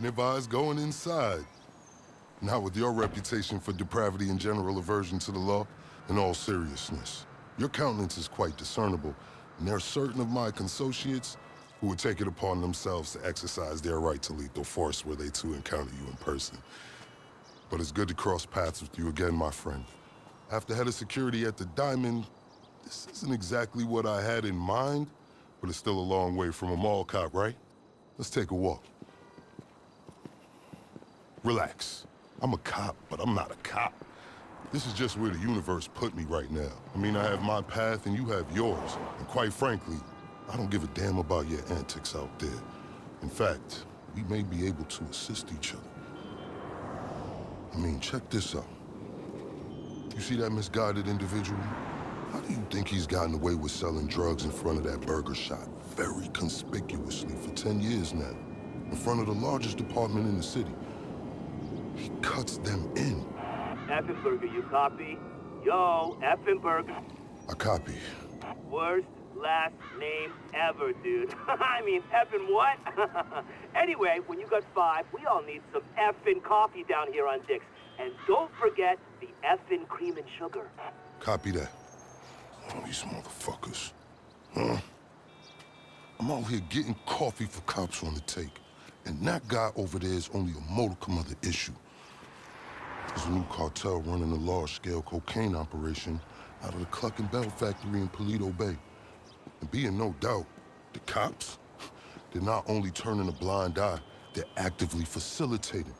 wouldn't advise going inside. Not with your reputation for depravity and general aversion to the law. In all seriousness, your countenance is quite discernible, and there are certain of my consociates who would take it upon themselves to exercise their right to lethal force were they to encounter you in person. But it's good to cross paths with you again, my friend. After head of security at the Diamond, this isn't exactly what I had in mind, but it's still a long way from a mall cop, right? Let's take a walk. Relax. I'm a cop, but I'm not a cop. This is just where the universe put me right now. I mean, I have my path and you have yours. And quite frankly, I don't give a damn about your antics out there. In fact, we may be able to assist each other. I mean, check this out. You see that misguided individual? How do you think he's gotten away with selling drugs in front of that burger shop very conspicuously for 10 years now? In front of the largest department in the city. He cuts them in. Effin' Burger, you copy? Yo, Effin' Burger. I copy. Worst last name ever, dude. I mean, effin' what? Anyway, when you got 5, we all need some effin' coffee down here on Dick's. And don't forget the effin' cream and sugar. Copy that. Oh, these motherfuckers. Huh? I'm out here getting coffee for cops on the take. And that guy over there is only a modicum of the issue. There's a new cartel running a large-scale cocaine operation out of the Cluckin factory in Paleto Bay. And be in no doubt, the cops, they're not only turning a blind eye, they're actively facilitating.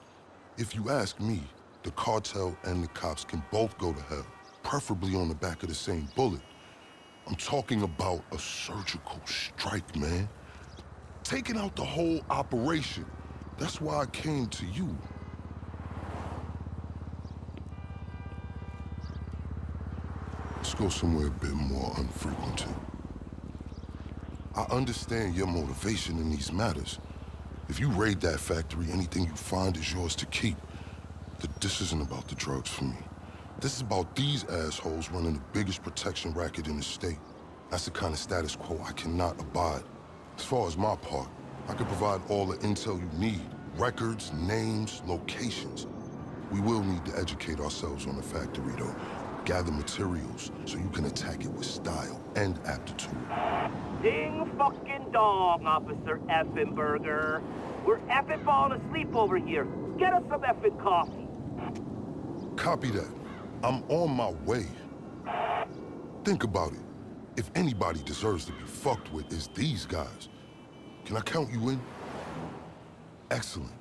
If you ask me, the cartel and the cops can both go to hell, preferably on the back of the same bullet. I'm talking about a surgical strike, man. Taking out the whole operation. That's why I came to you. Let's go somewhere a bit more unfrequented. I understand your motivation in these matters. If you raid that factory, anything you find is yours to keep. This isn't about the drugs for me. This is about these assholes running the biggest protection racket in the state. That's the kind of status quo I cannot abide. As far as my part, I can provide all the intel you need. Records, names, locations. We will need to educate ourselves on the factory, though. Gather materials so you can attack it with style and aptitude. Ding fucking dong, Officer Effin' Burger. We're effing falling asleep over here. Get us some effing coffee. Copy that. I'm on my way. Think about it. If anybody deserves to be fucked with, it's these guys. Can I count you in? Excellent.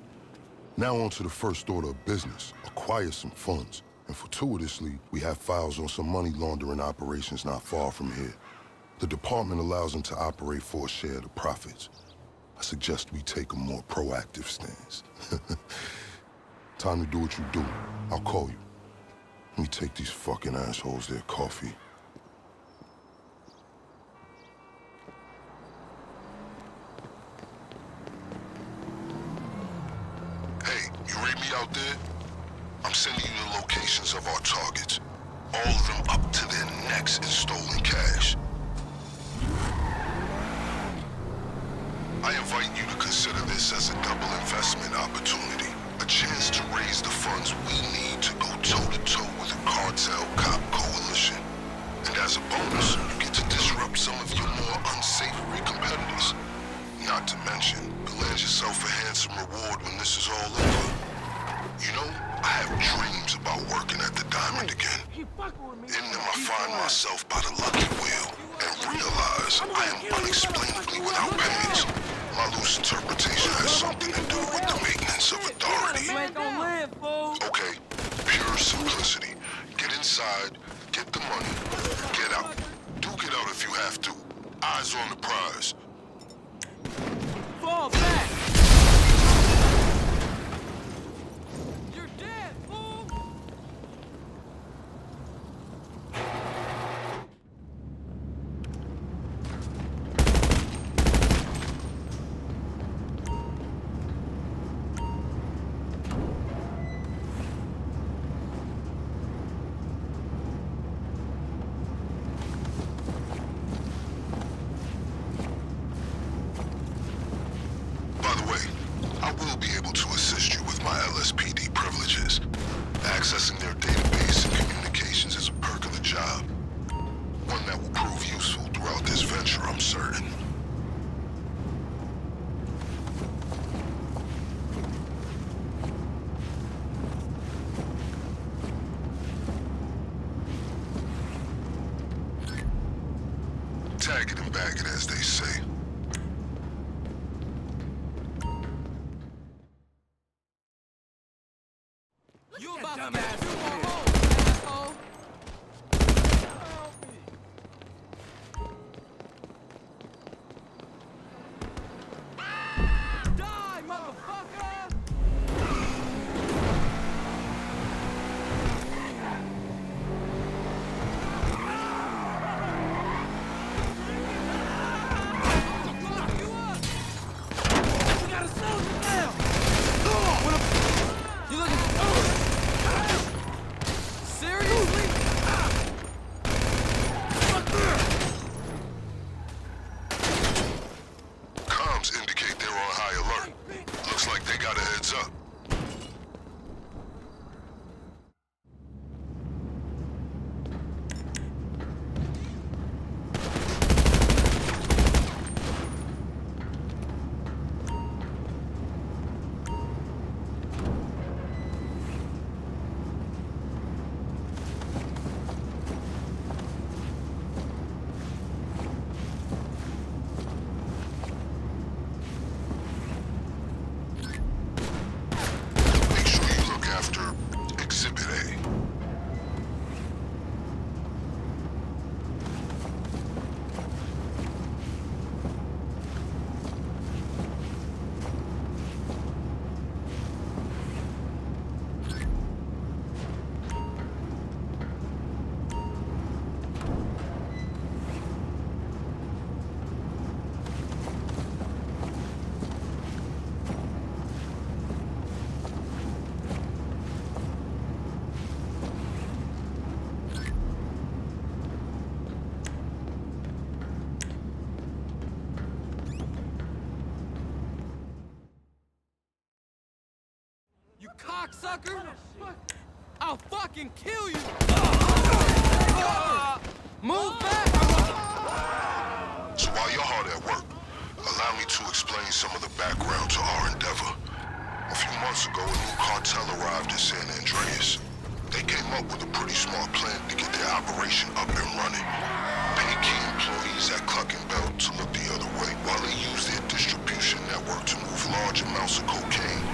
Now on to the first order of business. Acquire some funds. And fortuitously, we have files on some money laundering operations not far from here. The department allows them to operate for a share of the profits. I suggest we take a more proactive stance. Time to do what you do. I'll call you. Let me take these fucking assholes their coffee. Hey, you read me out there? I'm sending you the locations of our targets. All of them up to their necks in stolen cash. I invite you to consider this as a double investment opportunity. A chance to raise the funds we need to go toe-to-toe with a cartel cop coalition. And as a bonus, you get to disrupt some of your more unsavory competitors. Not to mention, you'll land yourself a handsome reward when this is all over. You know, I have dreams about working at the Diamond again. In them I find myself by the lucky wheel and realize I am unexplainably without pants. My loose interpretation has something to do with the maintenance of authority. Okay, pure simplicity. Get inside, get the money, get out. Do get out if you have to. Eyes on the prize. Fall back! You're dead, fool! I will be able to assist you with my LSPD privileges. Accessing their database and communications is a perk of the job. One that will prove useful throughout this venture, I'm certain. Tag it and bag it, as they say. You about to get 2 more holes, asshole. Die, motherfucker! Comms indicate they're on high alert. Looks like they got a heads up. Make sure you look after Exhibit A. You cocksucker! I'll fucking kill you! Move back! So while you're hard at work, allow me to explain some of the background to our endeavor. A few months ago, a new cartel arrived in San Andreas. They came up with a pretty smart plan to get their operation up and running. Pay key employees at Cluckin to look the other way while they use their distribution network to move large amounts of cocaine.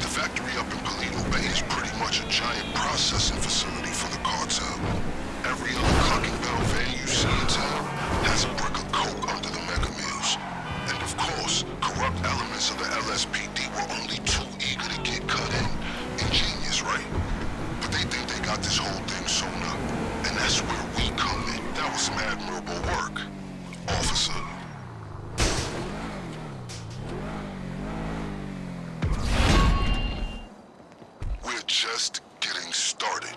The factory up in Polito Bay is pretty much a giant processing facility for the cartel. Every other Cluckin van you see in town has a brick of coke under the mega mills. And of course, corrupt elements of the LSPD were only too eager to get cut in. Ingenious, right? But they think they got this whole thing sewn up. And that's where we come in. That was some admirable work, officer. We're just getting started.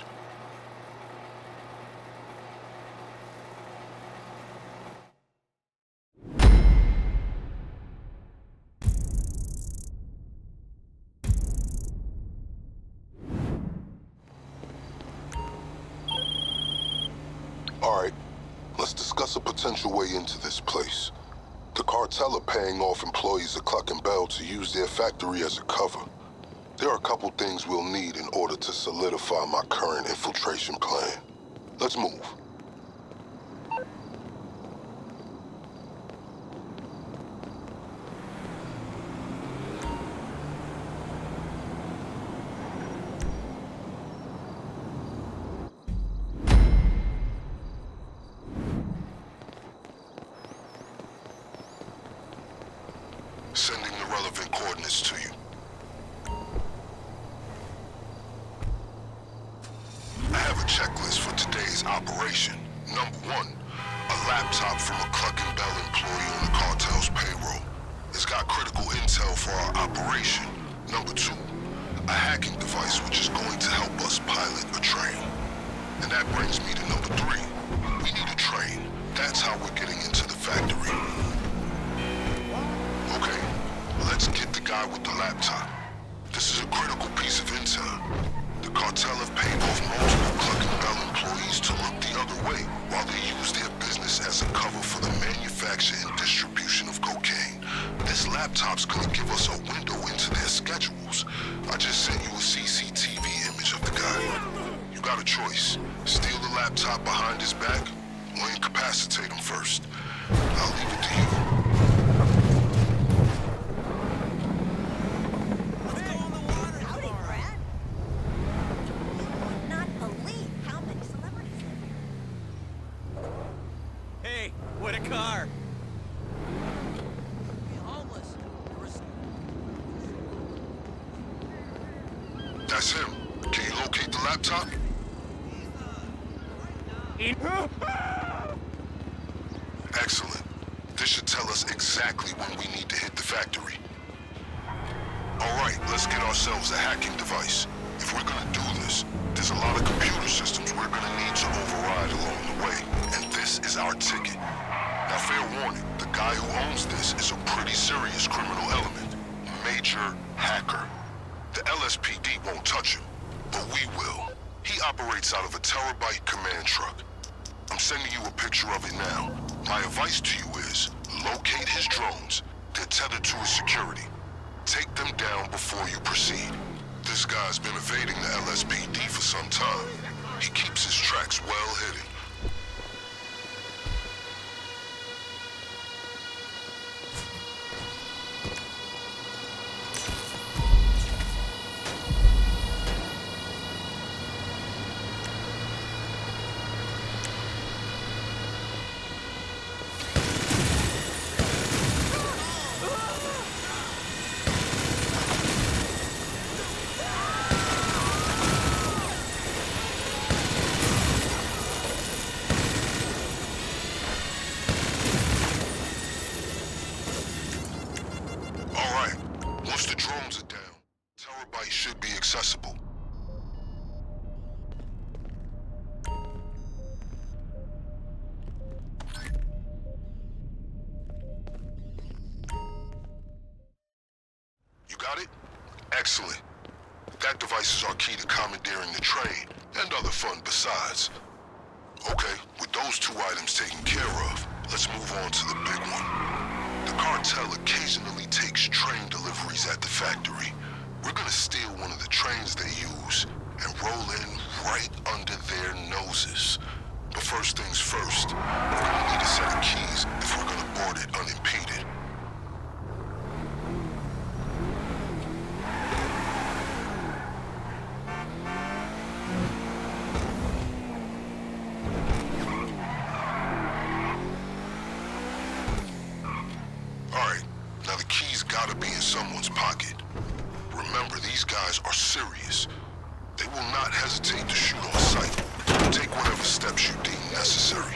All right, let's discuss a potential way into this place. The cartel are paying off employees of Cluckin to use their factory as a cover. There are a couple things we'll need in order to solidify my current infiltration plan. Let's move. Sending the relevant coordinates to you. I have a checklist for today's operation. Number 1, a laptop from a Cluckin employee on the cartel's payroll. It's got critical intel for our operation. Number 2, a hacking device which is going to help us pilot a train. And that brings me to number 3. We need a train. That's how we're getting into the factory. Okay, let's get the guy with the laptop. This is a critical piece of intel. The cartel have paid off multiple Cluckin Bell employees to look the other way while they use their business as a cover for the manufacture and distribution of cocaine. This laptop's gonna give us a window into their schedules. I just sent you a CCTV image of the guy. You got a choice. Steal the laptop behind his back or incapacitate him first. I'll leave it to you. What a car! Homeless. That's him. Can you locate the laptop? Excellent. This should tell us exactly when we need to hit the factory. Alright, let's get ourselves a hacking device. If we're gonna do this, there's a lot of computer systems we're gonna need to override along the way, and this is our ticket. Now, fair warning, the guy who owns this is a pretty serious criminal element. Major hacker. The LSPD won't touch him, but we will. He operates out of a terabyte command truck. I'm sending you a picture of it now. My advice to you is, locate his drones. They're tethered to his security. Take them down before you proceed. This guy's been evading the LSPD for some time. He keeps his tracks well hidden. Should be accessible. You got it? Excellent. That device is our key to commandeering the train, and other fun besides. Okay, with those two items taken care of, let's move on to the big one. The cartel occasionally takes train deliveries at the factory. We're gonna steal one of the trains they use and roll in right under their noses. But first things first, we're gonna need a set of keys if we're gonna board it unimpeded. Alright, now the keys gotta be in someone's pocket. Remember, these guys are serious. They will not hesitate to shoot on sight. Take whatever steps you deem necessary.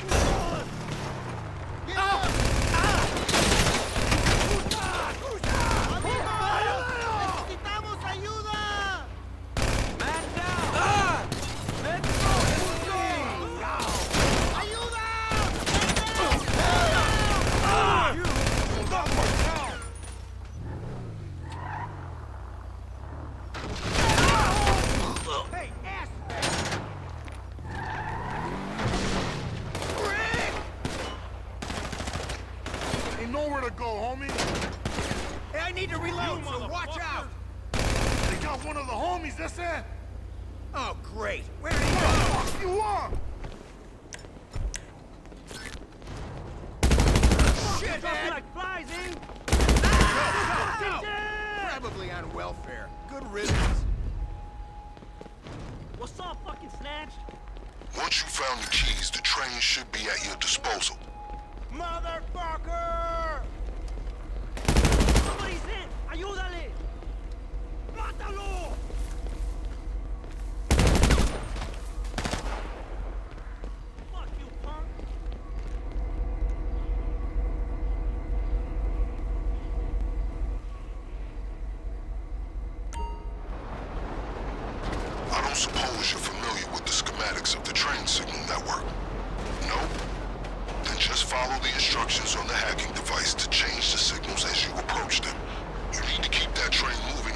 Nowhere to go, homie. Hey, I need to reload, so watch out! They got one of the homies, that's it. Oh, great. Where did he go? Fuck you up! Shit, man! Like flies, eh? Probably on welfare. Good riddance. What's up, fucking snatched? Once you found the keys, the train should be at your disposal. Motherfucker! Somebody's in! Ayúdale! Mátalo! Fuck you, punk! I don't suppose you're familiar with the schematics of the train signal network. No? Then just follow the instructions on the hacking device to change the signals as you approach them. You need to keep that train moving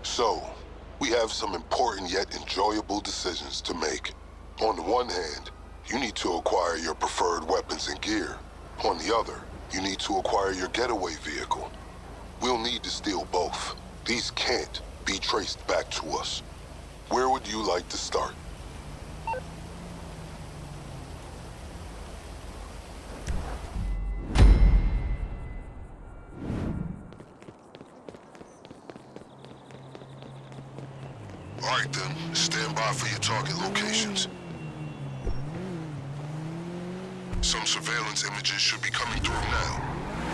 So, we have some important yet enjoyable decisions to make. On the one hand, you need to acquire your preferred weapons and gear. On the other, you need to acquire your getaway vehicle. We'll need to steal both. These can't be traced back to us. Where would you like to start? All right then, stand by for your target locations. Some surveillance images should be coming through now.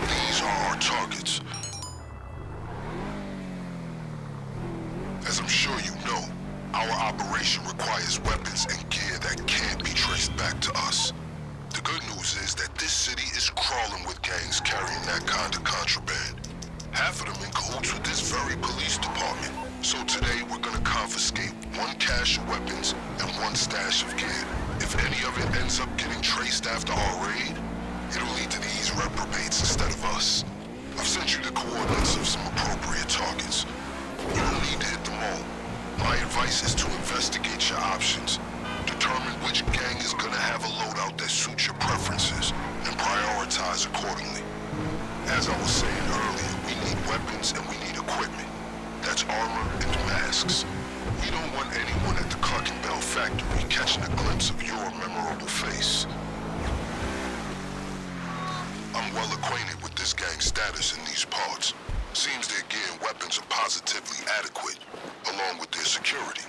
These are our targets. As I'm sure you know, our operation requires weapons and gear that can't be traced back to us. The good news is that this city is crawling with gangs carrying that kind of contraband. Half of them in cahoots with this very police department. So today we're gonna confiscate one cache of weapons and one stash of gear. If any of it ends up getting traced after our raid, it'll lead to these reprobates instead of us. I've sent you the coordinates of some appropriate targets. You don't need to hit them all. My advice is to investigate your options. Determine which gang is gonna have a loadout that suits your preferences, and prioritize accordingly. As I was saying earlier, we need weapons and we need equipment. That's armor and masks. We don't want anyone at the Cluckin factory catching a glimpse of your memorable face. I'm well acquainted with this gang's status in these parts. Seems their gear and weapons are positively adequate, along with their security.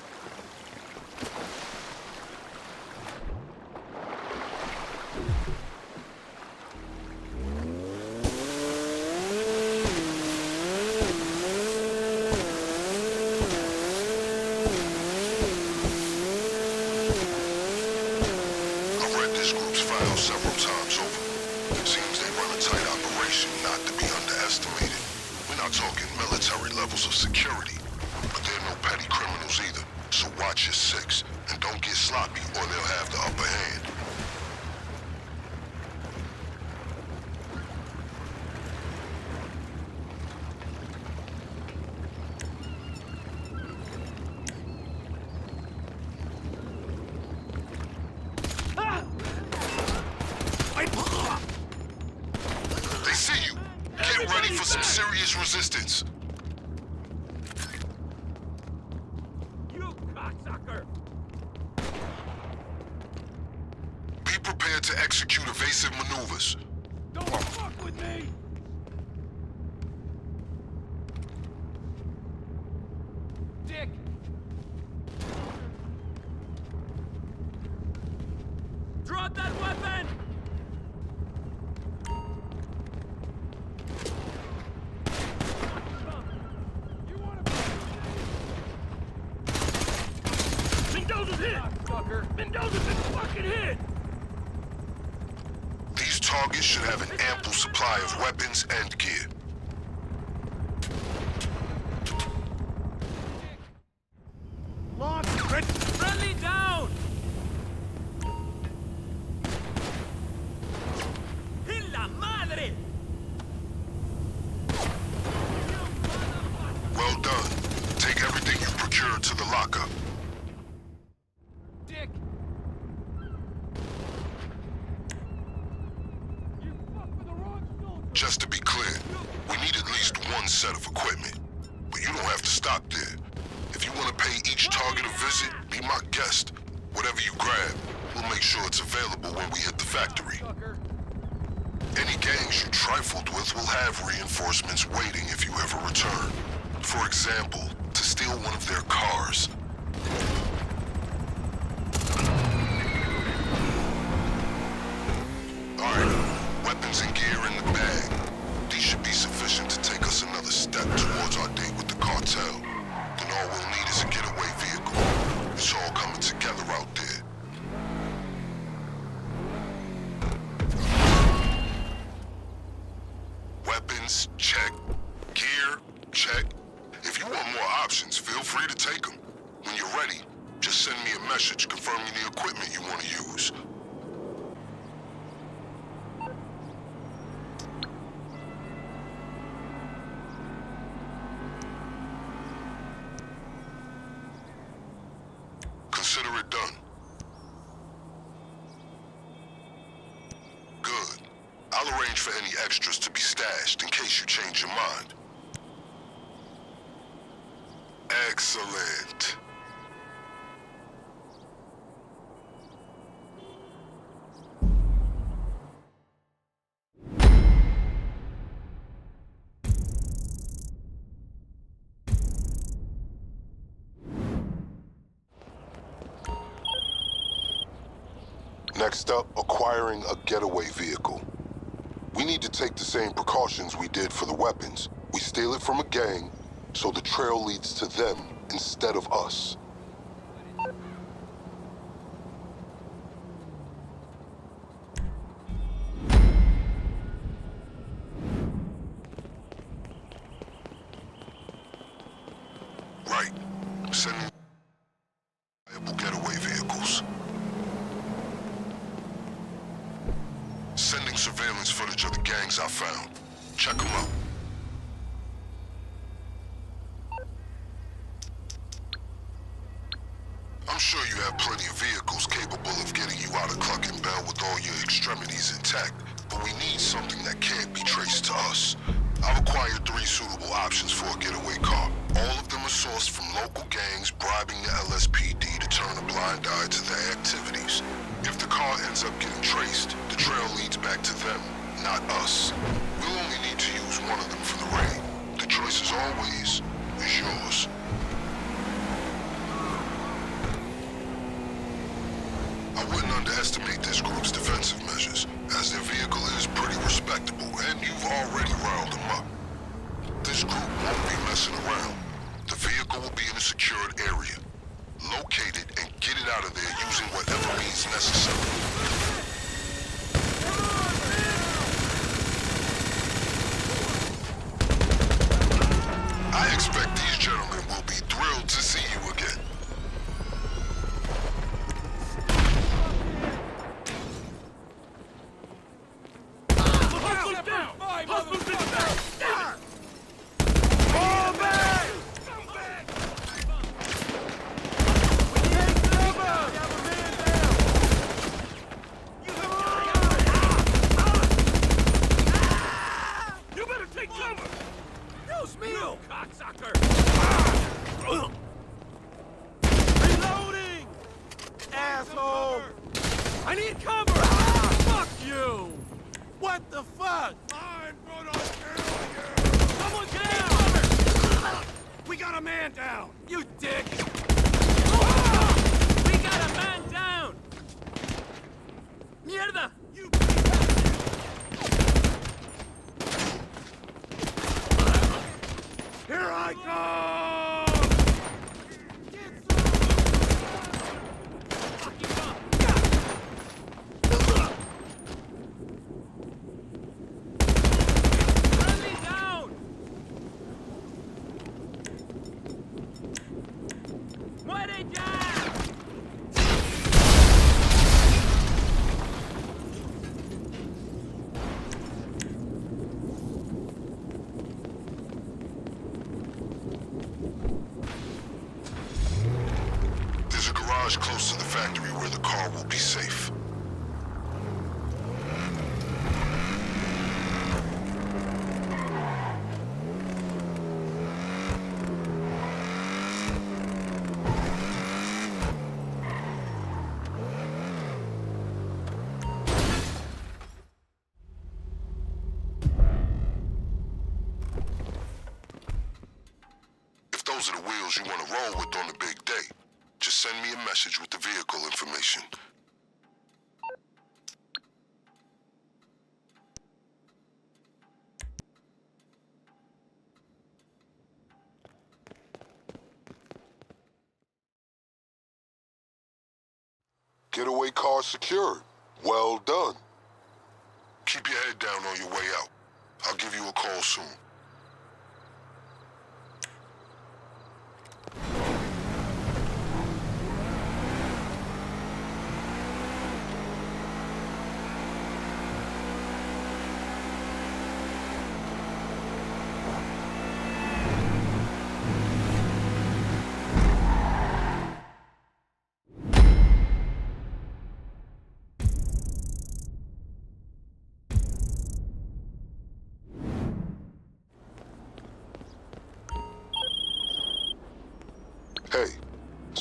Several times over. Seems they run a tight operation, not to be underestimated. We're not talking military levels of security, but they're no petty criminals either. So watch your six, and don't get sloppy or they'll have the upper hand. They see you. Get ready for some serious resistance. You cocksucker! Be prepared to execute evasive maneuvers. Don't fuck with me! Dick! Drop that weapon! Mendoza's hit! Sucker! Mendoza's been fucking hit! These targets should have an ample supply of weapons and gear. Launch, Red. Friendly down! In la madre! Well done. Take everything you procured to the lockup. Dick! You fucked with the wrong soldier! Just to be clear, we need at least one set of equipment. But you don't have to stop there. If you want to pay each target a visit, be my guest. Whatever you grab, we'll make sure it's available when we hit the factory. Sucker! Any gangs you trifled with will have reinforcements waiting if you ever return. For example, to steal one of their cars. Alright, weapons and gear in the bag. These should be sufficient to take us another step towards our date with the cartel. Then all we'll need is a getaway vehicle. It's all coming together out there. Weapons, check. Gear, check. If you want more options, feel free to take them. When you're ready, just send me a message confirming the equipment you want to use. done. Good. I'll arrange for any extras to be stashed in case you change your mind. Excellent. Next up, acquiring a getaway vehicle. We need to take the same precautions we did for the weapons. We steal it from a gang, so the trail leads to them instead of us. Right. Sending reliable getaway vehicles. Sending surveillance footage of the gangs I found. Check them out. I'm sure you have plenty of vehicles capable of getting you out of Cluckin with all your extremities intact, but we need something that can't be traced to us. I've acquired 3 suitable options for a getaway car. All of them are sourced from local gangs bribing the LSPD to turn a blind eye to their activities. If the car ends up getting traced, the trail leads back to them, not us. We'll only need to use one of them for the raid. The choice, as always, is yours. I wouldn't underestimate this group's defensive measures, as their vehicle is pretty respectable, and you've already riled them up. This group won't be messing around. The vehicle will be in a secured area. Locate it and get it out of there using whatever means necessary. I expect these gentlemen will be thrilled to see you again. Reloading! Asshole! I need cover! Fuck you! What the fuck? I'm gonna kill you! Someone down! We got a man down! You dick! We got a man down! Mierda! You... Here I come! Close to the factory where the car will be safe. If those are the wheels you want to roll with on the big day, just send me a message with the vehicle information. Getaway car secured. Well done. Keep your head down on your way out. I'll give you a call soon.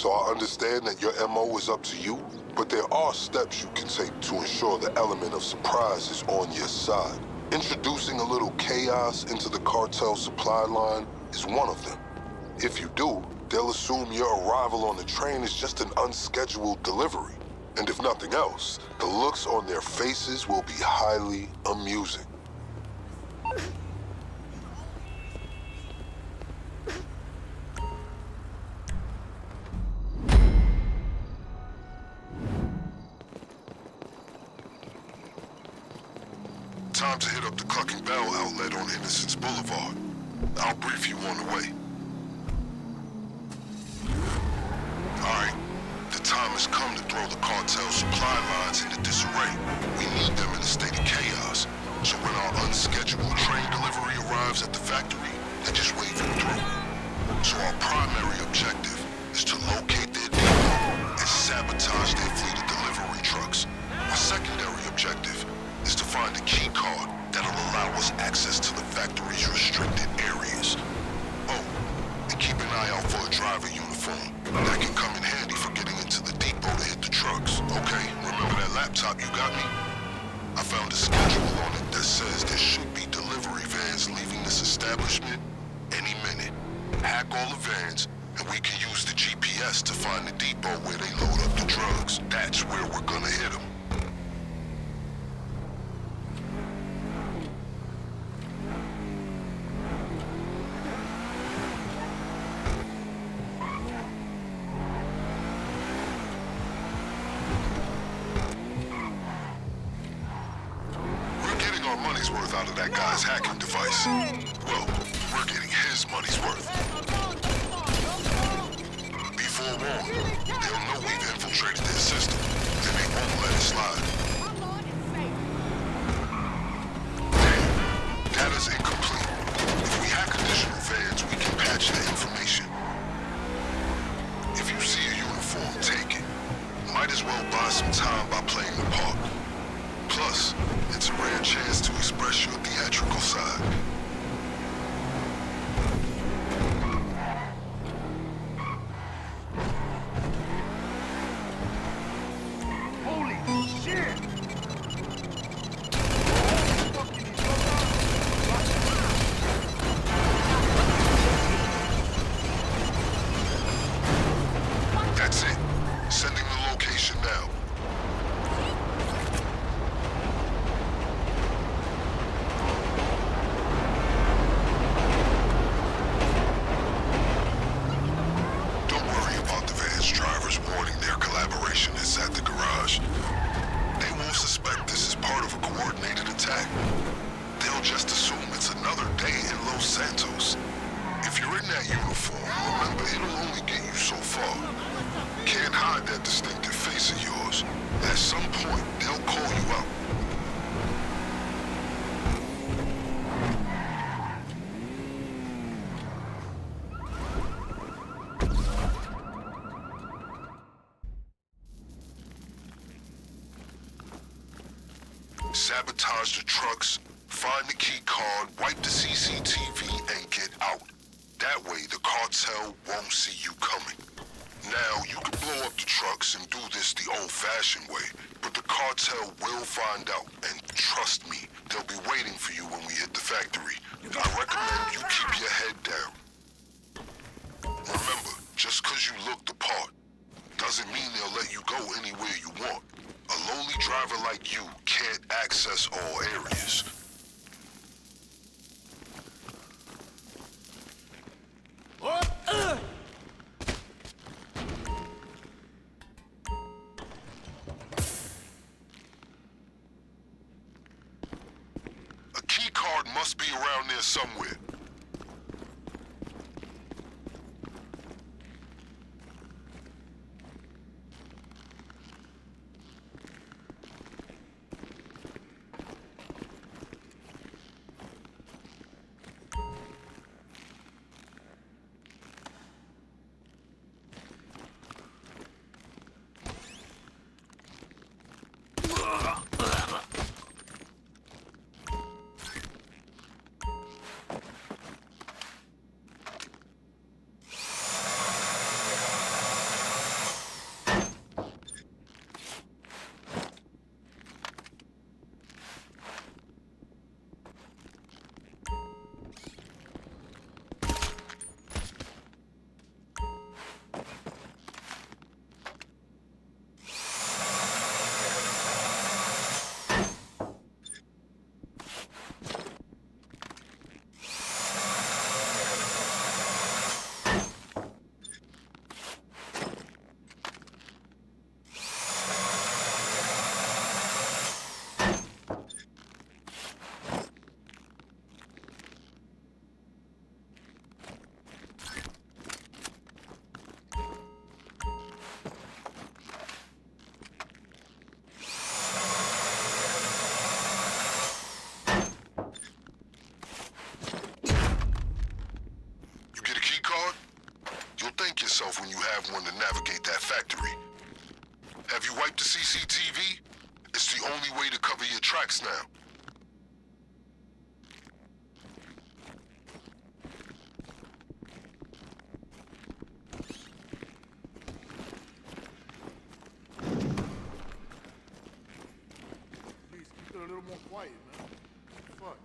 So I understand that your MO is up to you, but there are steps you can take to ensure the element of surprise is on your side. Introducing a little chaos into the cartel supply line is one of them. If you do, they'll assume your arrival on the train is just an unscheduled delivery. And if nothing else, the looks on their faces will be highly amusing. Time to hit up the Cluckin Bell outlet on Innocence Boulevard. I'll brief you on the way. Alright, the time has come to throw the cartel supply lines into disarray. We need them in a state of chaos, so when our unscheduled train delivery arrives at the factory, they just wave you through. So our primary objective is to locate their depot and sabotage their fleet of delivery trucks. Our secondary objective is to find a key card that'll allow us access to the factory's restricted areas. Oh, and keep an eye out for a driver uniform. That can come in handy for getting into the depot to hit the trucks. Okay, remember that laptop you got me? I found a schedule on it that says there should be delivery vans leaving this establishment any minute. Hack all the vans, and we can use the GPS to find the depot where they load up the drugs. That's where we're gonna hit them. Money's worth out of that guy's hacking device. Well, we're getting his money's worth. Be forewarned, they'll know we've infiltrated their system, and they won't let it slide. Damn, data's incomplete. If we hack additional vans, we can patch the information. If you see a uniform, take it. Might as well buy some time by playing the part. Plus, it's a rare chance to express your theatrical side. Holy shit! That's it. Sending the location now. At the garage. They won't suspect this is part of a coordinated attack. They'll just assume it's another day in Los Santos. If you're in that uniform, remember it'll only get you so far. Can't hide that distinctive face of yours. At some point, they'll call you out. Sabotage the trucks, find the key card, wipe the CCTV, and get out. That way, the cartel won't see you coming. Now, you can blow up the trucks and do this the old-fashioned way, but the cartel will find out, and trust me, they'll be waiting for you when we hit the factory. I recommend you keep your head down. Remember, just because you look the part, doesn't mean they'll let you go anywhere you want. A lowly driver like you can't access all areas. A key card must be around there somewhere. tracks now. Please keep it a little more quiet, man. Fuck.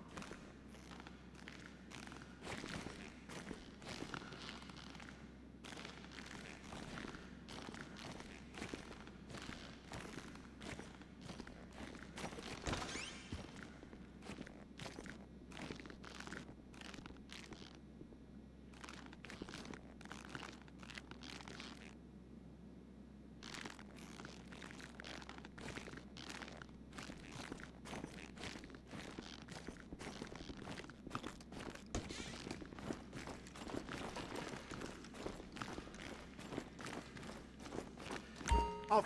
Oh,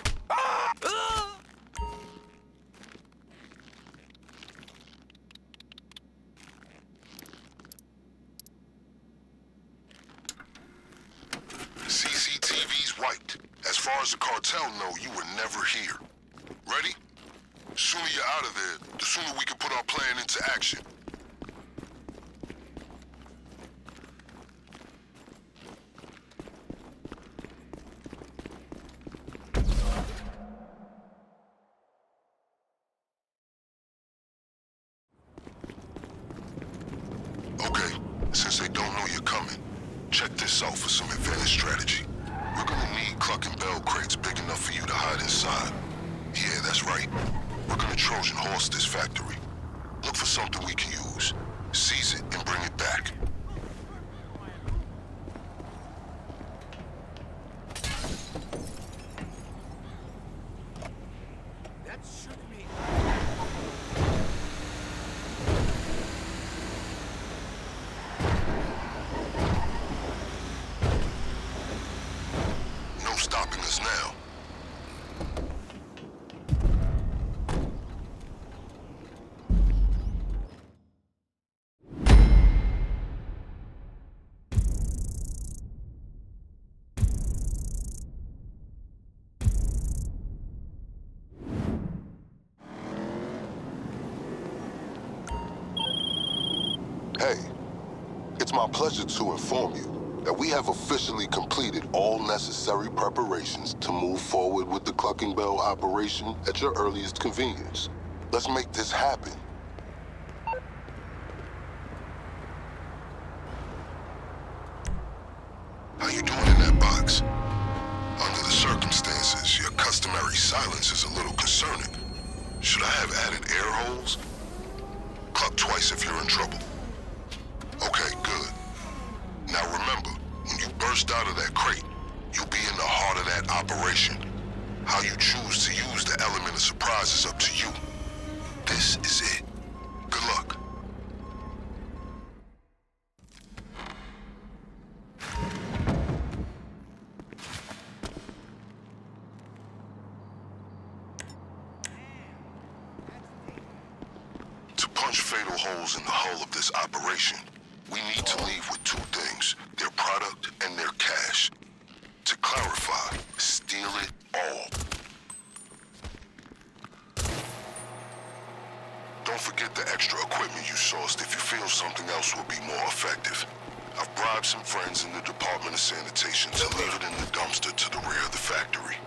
CCTV's wiped. As far as the cartel know, you were never here. Ready? Sooner you're out of there, the sooner we can put our plan into action. Okay, since they don't know you're coming, check this out for some advanced strategy. We're gonna need Cluckin bell crates big enough for you to hide inside. Yeah, that's right. We're gonna Trojan horse this factory. Look for something we can use. Seize it and bring it back. That shouldn't be. No stopping us now. Hey, it's my pleasure to inform you that we have officially completed all necessary preparations to move forward with the Cluckin Bell operation at your earliest convenience. Let's make this happen. How you doing in that box? Under the circumstances, your customary silence is a little concerning. Should I have added air holes? Cluck twice if you're in trouble. Okay, good. Now remember, when you burst out of that crate, you'll be in the heart of that operation. How you choose to use the element of surprise is up to you. This is it. Good luck. To punch fatal holes in the hull of this operation, we need to leave with two things, their product and their cash. To clarify, steal it all. Don't forget the extra equipment you sourced if you feel something else will be more effective. I've bribed some friends in the Department of Sanitation to leave it in the dumpster to the rear of the factory.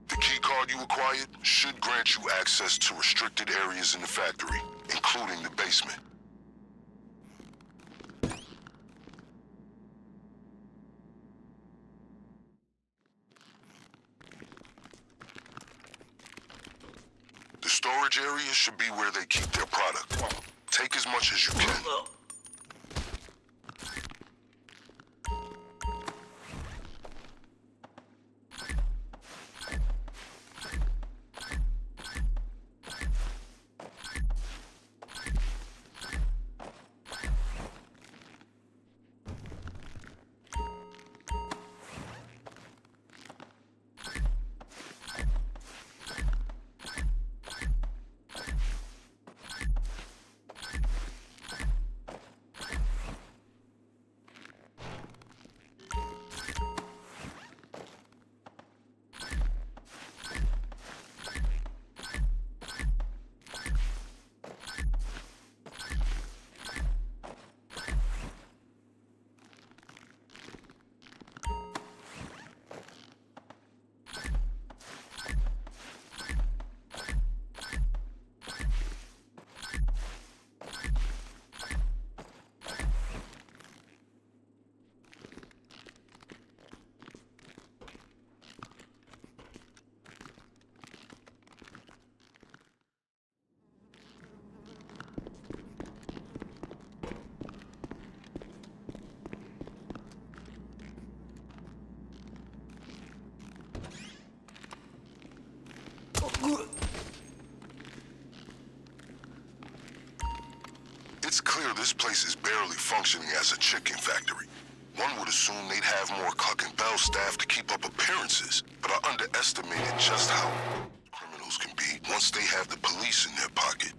The key card you acquired should grant you access to restricted areas in the factory, including the basement. The storage area should be where they keep their product. Take as much as you can. clear, this place is barely functioning as a chicken factory. One would assume they'd have more Cluckin Bell staff to keep up appearances, but I underestimated just how criminals can be once they have the police in their pocket.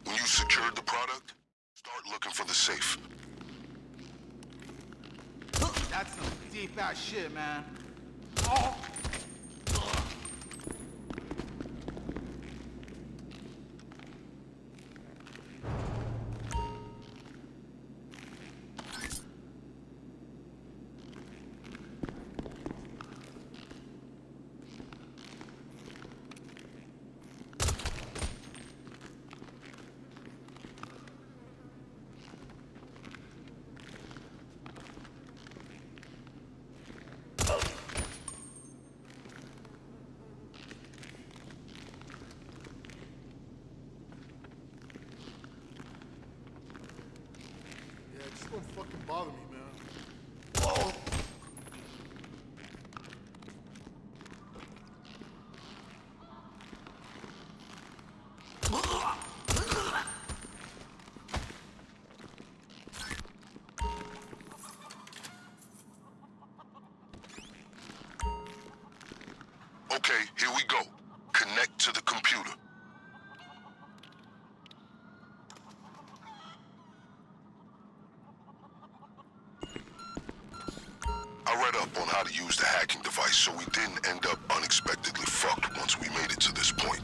When you secured the product, start looking for the safe. That's some deep ass shit, man. Oh. Yeah, just don't fucking bother me, man. Oh. Okay, here we go. Connect to the computer. I read up on how to use the hacking device, so we didn't end up unexpectedly fucked once we made it to this point.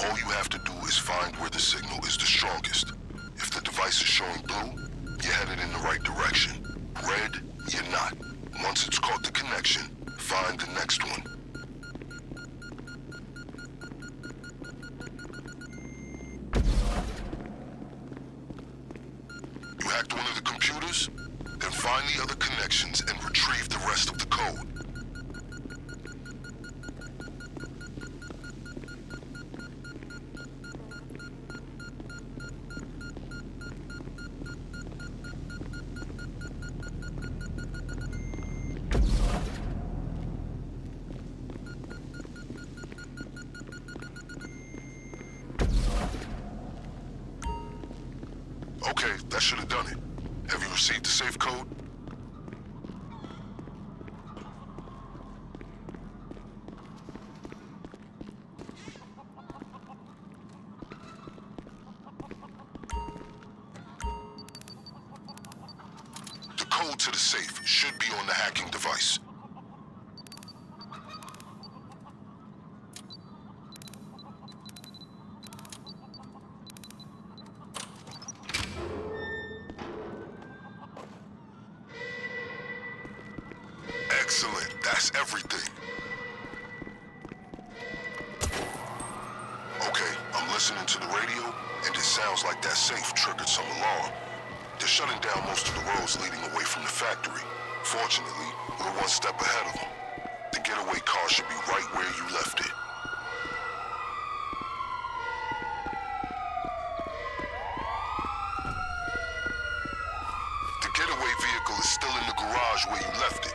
All you have to do is find where the signal is the strongest. If the device is showing blue, you're headed in the right direction. Red, you're not. Once it's caught the connection, find the next one. You hacked one of the computers? Then find the other connections and retrieve the rest of the code. Okay, that should have done it. Have you received the safe code? The code to the safe should be on the hacking device. Excellent. That's everything. Okay, I'm listening to the radio, and it sounds like that safe triggered some alarm. They're shutting down most of the roads leading away from the factory. Fortunately, we're one step ahead of them. The getaway car should be right where you left it. The getaway vehicle is still in the garage where you left it.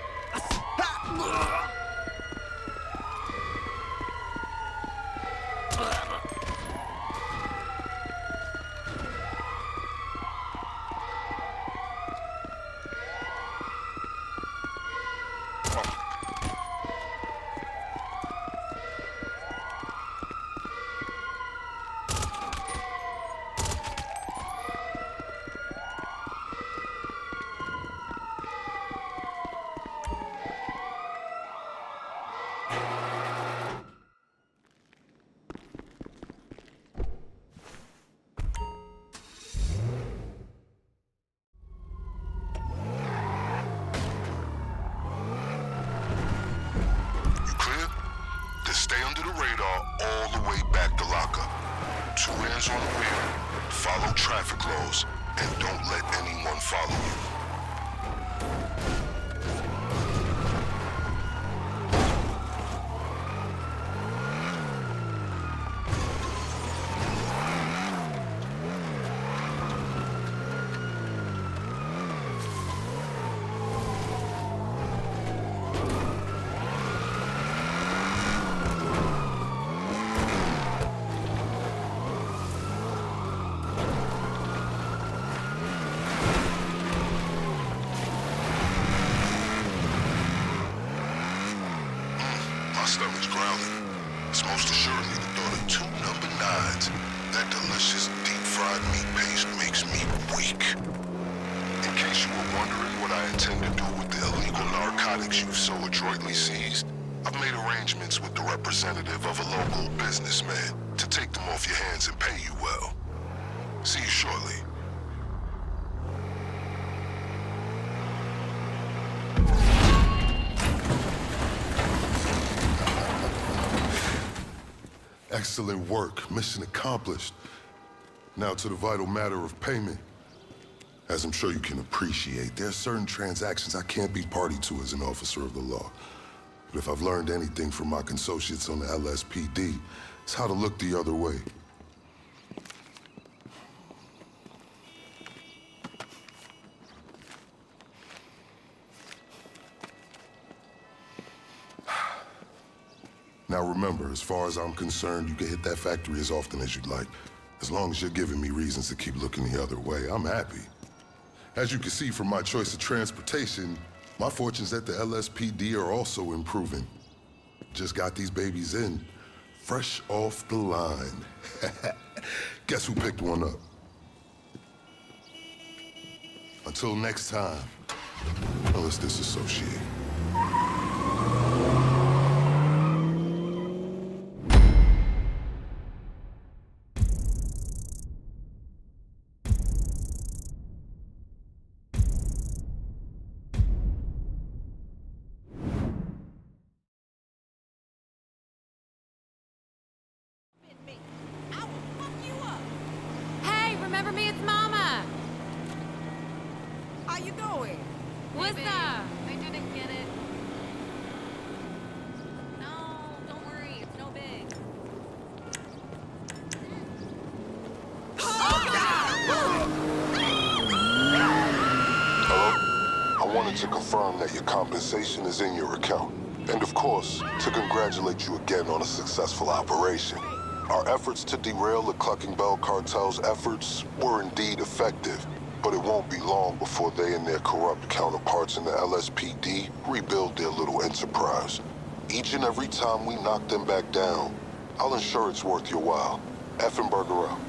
two hands on the wheel, follow traffic laws, and don't let anyone follow you. My stomach's growling. It's most assuredly the thought of two number nines. That delicious deep-fried meat paste makes me weak. In case you were wondering what I intend to do with the illegal narcotics you've so adroitly seized, I've made arrangements with the representative of a local businessman to take them off your hands and pay you well. See you shortly. Excellent work. Mission accomplished. Now to the vital matter of payment. As I'm sure you can appreciate, there are certain transactions I can't be party to as an officer of the law. But if I've learned anything from my associates on the LSPD, it's how to look the other way. Now remember, as far as I'm concerned, you can hit that factory as often as you'd like. As long as you're giving me reasons to keep looking the other way, I'm happy. As you can see from my choice of transportation, my fortunes at the LSPD are also improving. Just got these babies in, fresh off the line. Guess who picked one up? Until next time, let's disassociate. Hey, remember me? It's Mama. How you doing? What's Baby, up? I didn't get it. No, don't worry. It's no big. Hello? I wanted to confirm that your compensation is in your account. And of course, to congratulate you again on a successful operation. Our efforts to derail the Cluckin Bell cartel's efforts were indeed effective, but it won't be long before they and their corrupt counterparts in the LSPD rebuild their little enterprise. Each and every time we knock them back down, I'll ensure it's worth your while. Effenberger out.